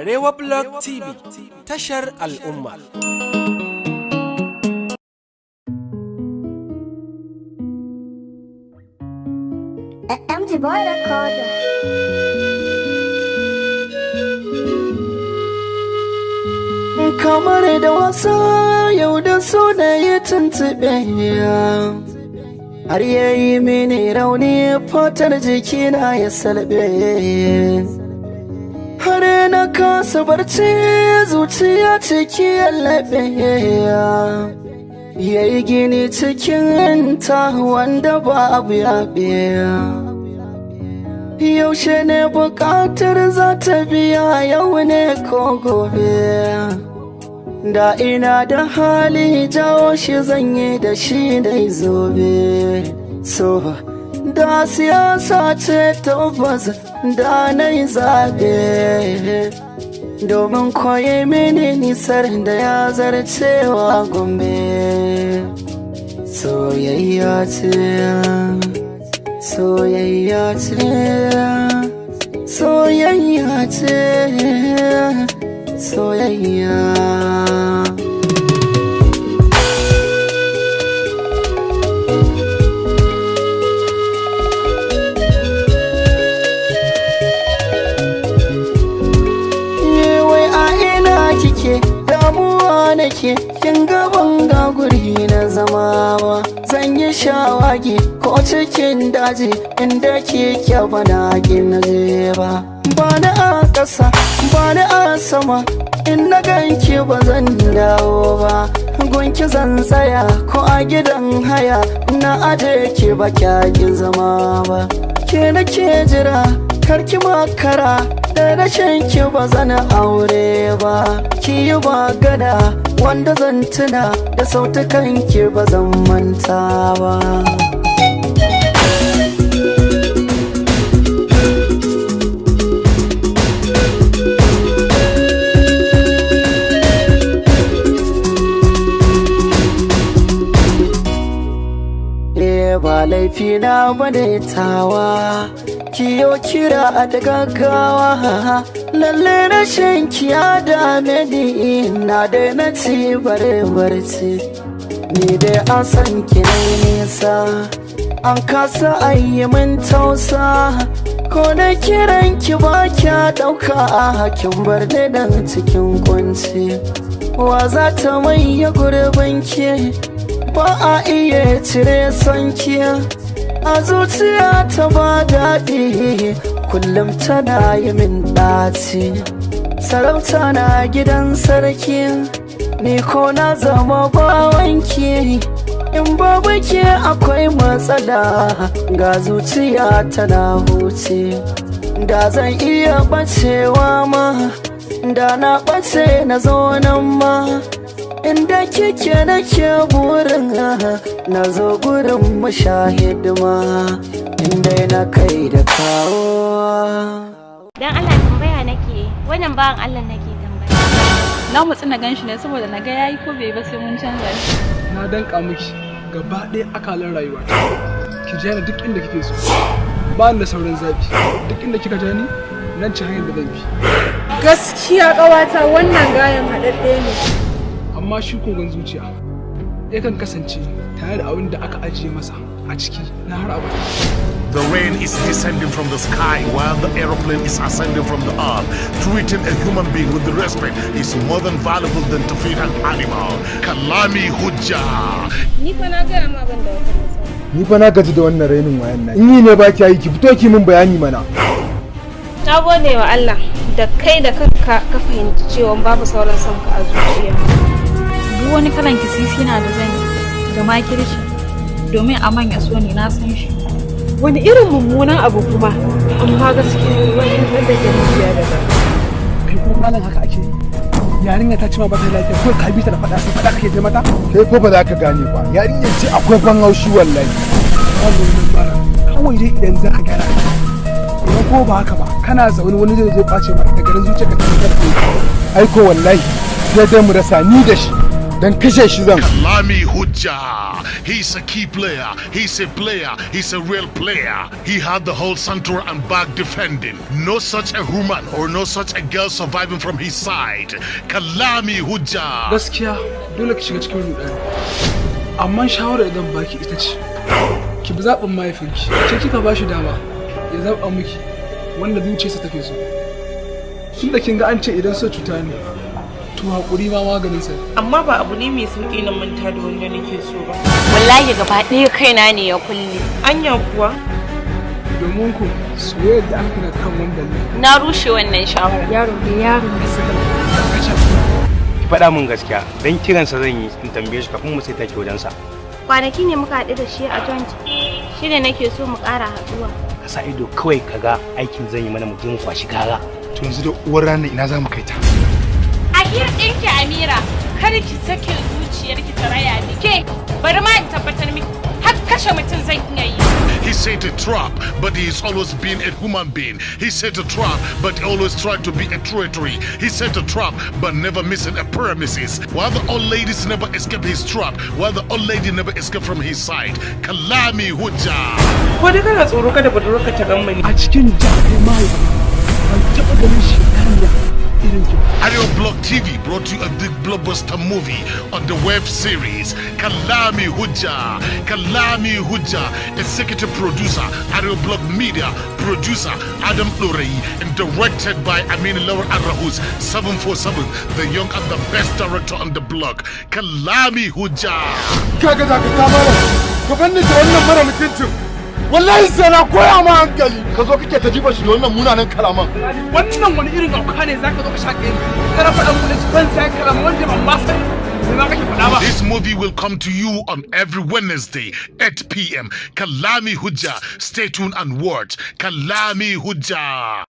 Arewa Blog TV, tashar al'umma. MgBoy recorder. Kamar Dawasa yau da so da ya tuntuɓe har yayi mini rauni fatar jikina ya salbe, har na kasa barci zuciya ciki ya laɓe, yayi gini cikin ta wanda babu yaɓe. Yaushe ne buƙatar za ta biya, yau ne ko gobe? Da ina da hali jawo shi zanye da shi dai zobe. So da siyasa ce tabbas da na yi zaɓe, domin koyi mini nisar da ya zarcewa gombe. Soyayya ce, soyayya ce, soyayya ce, soyayya. Wai a ina kike, damuwa nake, kin gaban ga guri na zama ba. Zan yi shawagi ko cikin daji inda kike bana kin je ba. Bani a ƙasa, bani a sama, in na ganki ba zan dawo ba. Gunki zan tsaya ko a gidan haya, na aje ki ba kyakin zama ba. Ke nake jira karki makara, da rashin ki ba zan aure ba. Ki yi magana wanda zan tuna, da sautukan ki ba zan manta ba. Ba laifina bane tawa, kiyo kira da gaggawa. Lalle rashin kiya dame ni, na daina ci bare barci. Ni dai an san ki nisa, an kasa ayi min tausa. Ko na kiran ki ba kya ɗauka, hakin bar ni dan cikin kunci. Wa za ta maye gurbin ki? Ba a iya cire sanki a zuciya ta, ba daɗi kullum tana yi min ɗaci. Sarauta na gidan sarki, ni ko na zama bawanki. In babu ke akwai matsala, ga zuciya tana huce. Da zan iya ɓacewa ma, da na ɓace na zo nan ma. Inda kike nake burin na zo gurin mashahidima, inda na kai da kawo. Dan Allah tambaya nake, wannan bawan Allah nake tambaya. Na mutsu na ganshi ne saboda na ga yayi ko bai ba sai mun canza shi. Na danka miki gaba ɗaya akalan rayuwa. Ki je ni duk inda kike so. Ba ni da sauran zabi. Duk inda kika je ni, nan ci hanyar da zan bi. Gaskiya ƙawata wannan gayan haɗaɗɗe ne. Amma shi kogon zuciya yakan kasance tare da abin da aka ajiye masa a ciki na har abada. The rain is descending from the sky while the aeroplane is ascending from the earth. Treating a human being with the respect is more than valuable than to feed an animal. Kalami hujja. Ni fa na gaya ma ban da wata matsala. Ni fa na gaji da wannan rainin wayan nan. In yi ne ba ki yi, ki fito ki min bayani mana. Na gode wa Allah da kai da kanka ka fahimci cewa babu sauran son ka a zuciya. Duk wani kalan kisisi na da zan yi da makirci domin a manya so ne, na san shi. Wani irin mummunan abu kuma, amma gaskiya wani nan da ke zuciya da ba. Kai ko malam haka ake yarinya ta ce ma ba ta lafiya ko ka bi ta da faɗa sai faɗa kake je mata. Kai ko ba za ka gane ba, yarinya ce akwai ban haushi wallahi. Kawai dai idan za ka gyara idan ko ba haka ba kana zaune wani zai zo ɓace ma da garin zuciya ka ta. Ai ko wallahi sai dai mu rasa ni da shi. dan kashe shi zan. Kalami Hujja. He's a key player. He's a player. He's a real player. He had the whole center and back defending. No such a woman or no such a girl surviving from his side. Kalami Hujja. Gaskiya dole ki shiga cikin rudani. Amma shawara idan baki ita ce. Ki bi zaɓin mahaifinki. Ce kika ba shi dama ya zaɓa miki wanda zuciyarsa take so. Tunda kin ga an ce idan so cuta ne. To hakuri ma maganin sa. Amma ba abu ne mai sauki na manta da wanda nake so ba. Wallahi gaba ɗaya kaina ne ya kulle. Anya kuwa domin ku soyayya da aka na kan wanda ne. Na rushe wannan shawara. Yaro ne suka. Ki faɗa min gaskiya dan kiransa zan yi in tambaye shi kafin mu sai take wajensa. Kwanaki ne muka haɗu da shi a joint. Shi ne nake so mu ƙara haɗuwa. Ka sa ido kawai kaga aikin zan yi mana mu je mu kwashi kara. To yanzu da uwar ranar ina za mu kai ta? Ahir ɗinki Amira, kar ki sake zuciyarki ta raya ni. Ke, bari ma in tabbatar miki har kashe mutum zan iya yi. He said a trap, but he's always been a human being. He said a trap, but always tried to be a treachery. He said a trap, but never missing a premises. While the old ladies never escape his trap, while the old lady never escape from his side. Kalami Hujja. Ko dai kana tsoro kada budurwarka ta gan mani. A cikin jami'ai ban taɓa ganin shi kariya irin ki. Ario Block TV brought you a big blockbuster movie on the web series Kalami Hujja. Kalami Hujja, executive producer Ario Block Media, producer Adam Lorei, and directed by Amin Laur Arahus 747, the young and the best director on the block. Kalami Hujja. Kaga za ka kama ka banni da wannan mara mutuncin. Wallahi sai na koya ma hankali. Ka zo kake ta jiba shi da wannan munanan kalaman. Wannan wani irin auka ne zaka zo ka shaƙe ni. Kana faɗa mu da ban sai kalaman wanda ban ma sani. This movie will come to you on every Wednesday, 8 p.m. Kalami Hujja. Stay tuned and watch Kalami Hujja.